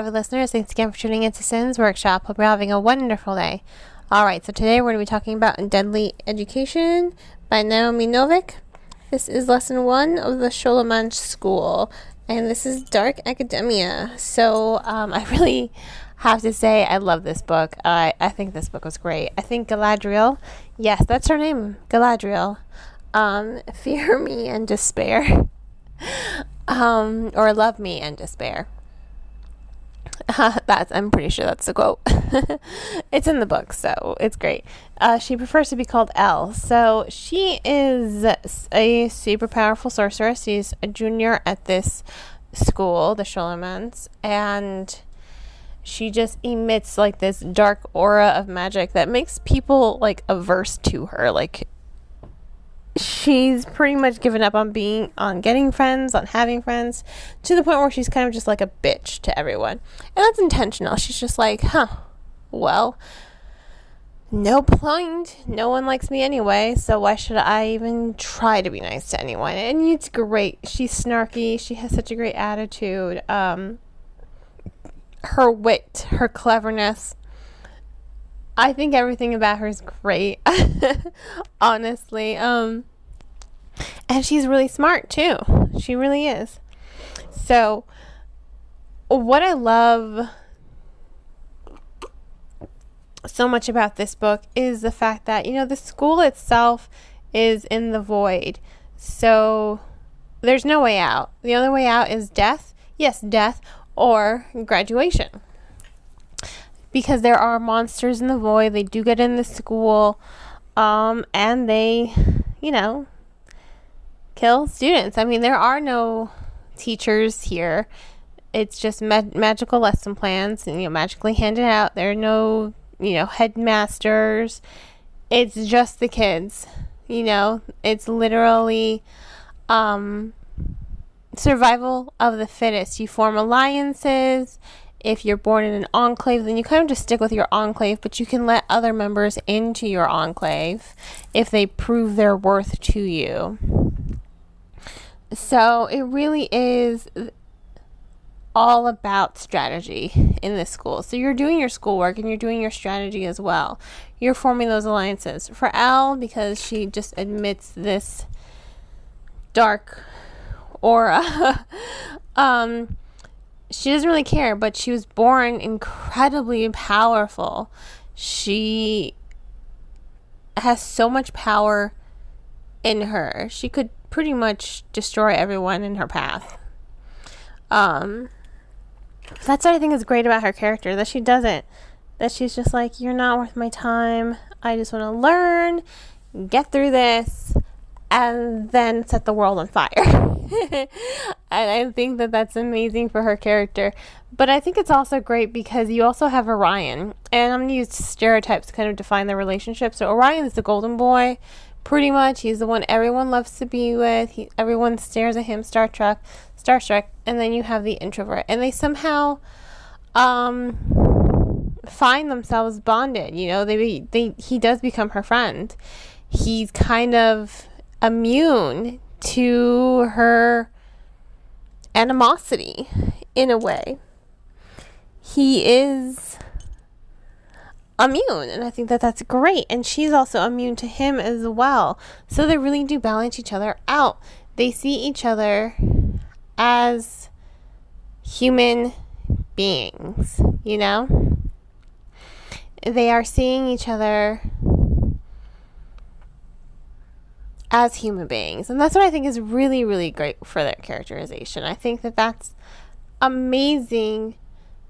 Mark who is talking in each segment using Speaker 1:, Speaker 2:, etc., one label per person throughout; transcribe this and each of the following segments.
Speaker 1: avid listeners. Thanks again for tuning into Sin's Workshop. Hope you're having a wonderful day. Alright, so today we're going to be talking about Deadly Education by Naomi Novik. This is lesson 1 of the Scholomance School, and this is dark academia. So I really have to say I love this book. I think this book was great. I think Galadriel, yes, that's her name, Galadriel, Fear Me and Despair, or Love Me and Despair. I'm pretty sure that's the quote. It's in the book, so it's great. She prefers to be called Elle. So she is a super powerful sorceress. She's a junior at this school, the Scholomance, and she just emits like this dark aura of magic that makes people like averse to her. Like, she's pretty much given up on getting friends, on having friends, to the point where she's kind of just like a bitch to everyone. And that's intentional. She's just like, well, no point. No one likes me anyway, so why should I even try to be nice to anyone? And it's great. She's snarky. She has such a great attitude. Her wit, her cleverness. I think everything about her is great, honestly. And she's really smart, too. She really is. So, what I love so much about this book is the fact that, the school itself is in the void. So, there's no way out. The only way out is death. Yes, death or graduation. Because there are monsters in the void. They do get in the school, and they, kill students. I mean, there are no teachers here. It's just magical lesson plans, and magically handed out. There are no, headmasters. It's just the kids. It's literally survival of the fittest. You form alliances. If you're born in an enclave, then you kind of just stick with your enclave, but you can let other members into your enclave if they prove their worth to you. So it really is all about strategy in this school. So you're doing your schoolwork and you're doing your strategy as well. You're forming those alliances. For Elle, because she just admits this dark aura, she doesn't really care, but she was born incredibly powerful. She has so much power in her. She could pretty much destroy everyone in her path. That's what I think is great about her character, that she doesn't. That she's just like, you're not worth my time. I just want to learn, get through this, and then set the world on fire. And I think that that's amazing for her character. But I think it's also great because you also have Orion. And I'm going to use stereotypes to kind of define the relationship. So Orion is the golden boy, pretty much. He's the one everyone loves to be with. Everyone stares at him, starstruck. And then you have the introvert. And they somehow find themselves bonded. He does become her friend. He's kind of immune to her animosity in a way. He is immune, and I think that that's great. And she's also immune to him as well. So they really do balance each other out. They see each other as human beings, They are seeing each other as human beings. And that's what I think is really, really great for their characterization. I think that that's amazing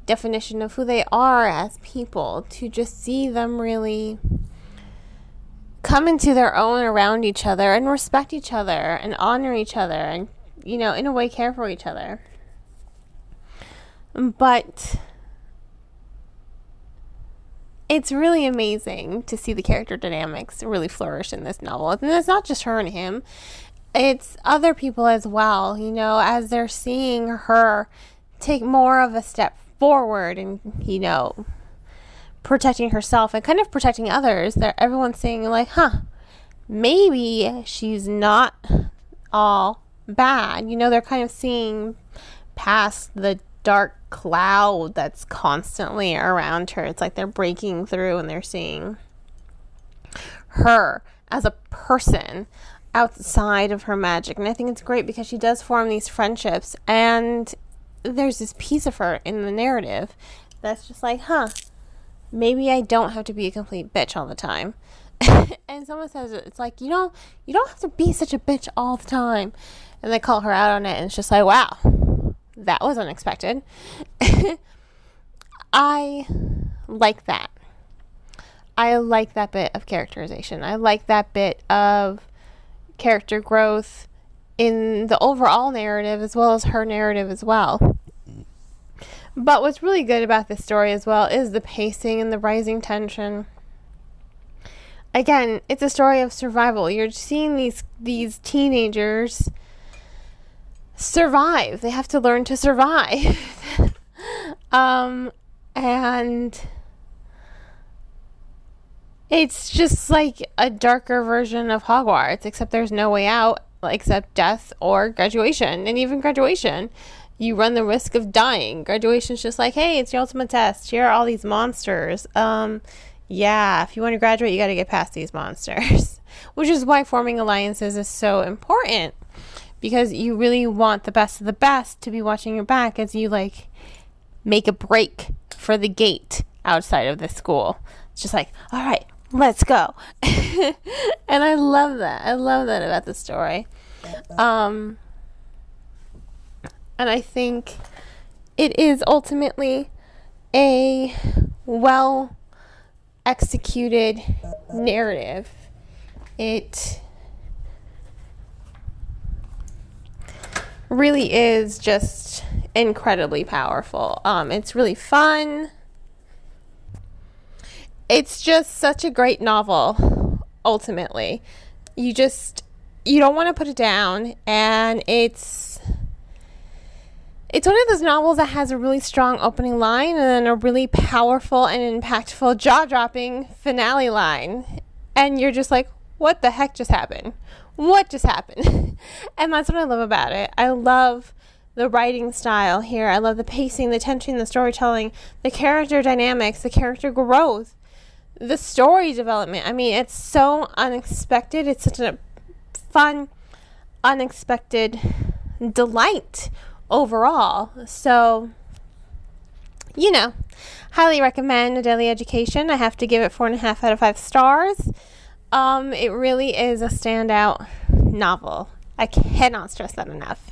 Speaker 1: definition of who they are as people, to just see them really come into their own around each other and respect each other and honor each other and, in a way care for each other. But it's really amazing to see the character dynamics really flourish in this novel. And it's not just her and him. It's other people as well, as they're seeing her take more of a step forward and, protecting herself and kind of protecting others. Everyone's saying like, maybe she's not all bad. They're kind of seeing past the dark cloud that's constantly around her. It's like they're breaking through and they're seeing her as a person outside of her magic. And I think it's great because she does form these friendships, and there's this piece of her in the narrative that's just like, maybe I don't have to be a complete bitch all the time. And someone says it's like, you don't have to be such a bitch all the time. And they call her out on it, and it's just like, wow, that was unexpected. I like that. I like that bit of characterization. I like that bit of character growth in the overall narrative as well as her narrative as well. But what's really good about this story as well is the pacing and the rising tension. Again, it's a story of survival. You're seeing these teenagers survive. They have to learn to survive. And it's just like a darker version of Hogwarts, except there's no way out except death or graduation. And even graduation, you run the risk of dying. Graduation's just like, hey, it's your ultimate test. Here are all these monsters. Yeah, if you want to graduate, you got to get past these monsters. Which is why forming alliances is so important, because you really want the best of the best to be watching your back as you like make a break for the gate outside of the school. It's just like, all right, let's go. And I love that. I love that about the story. And I think it is ultimately a well executed narrative. It really is just incredibly powerful. It's really fun. It's just such a great novel, ultimately. You don't want to put it down, and it's one of those novels that has a really strong opening line and then a really powerful and impactful, jaw-dropping finale line. And you're just like, what the heck just happened? What just happened? And that's what I love about it. I love the writing style here. I love the pacing, the tension, the storytelling, the character dynamics, the character growth, the story development. I mean, it's so unexpected. It's such a fun, unexpected delight overall. So, highly recommend A Deadly Education. I have to give it 4.5 out of 5 stars. It really is a standout novel. I cannot stress that enough.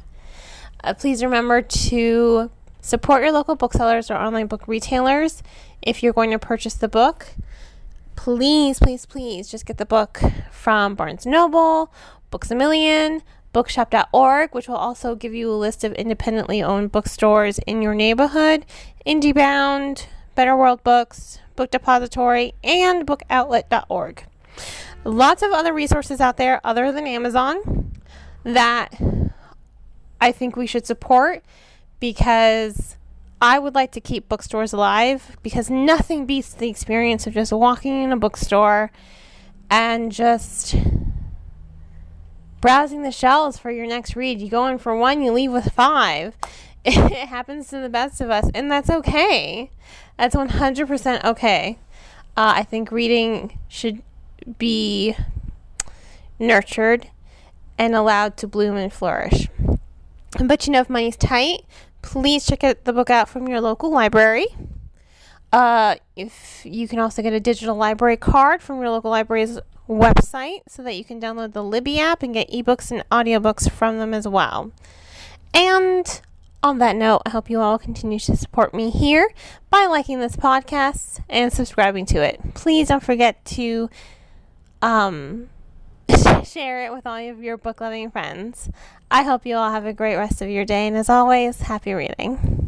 Speaker 1: Please remember to support your local booksellers or online book retailers if you're going to purchase the book. Please, please, please just get the book from Barnes & Noble, Books A Million, bookshop.org, which will also give you a list of independently owned bookstores in your neighborhood, IndieBound, Better World Books, Book Depository, and bookoutlet.org. Lots of other resources out there other than Amazon that I think we should support, because I would like to keep bookstores alive, because nothing beats the experience of just walking in a bookstore and just browsing the shelves for your next read. You go in for one, you leave with 5. It happens to the best of us, and that's okay. That's 100% okay. I think reading should be nurtured and allowed to bloom and flourish. But if money's tight, please check the book out from your local library. If you can also get a digital library card from your local library's website so that you can download the Libby app and get ebooks and audiobooks from them as well. And on that note, I hope you all continue to support me here by liking this podcast and subscribing to it. Please don't forget to share it with all of your book-loving friends. I hope you all have a great rest of your day, and as always, happy reading.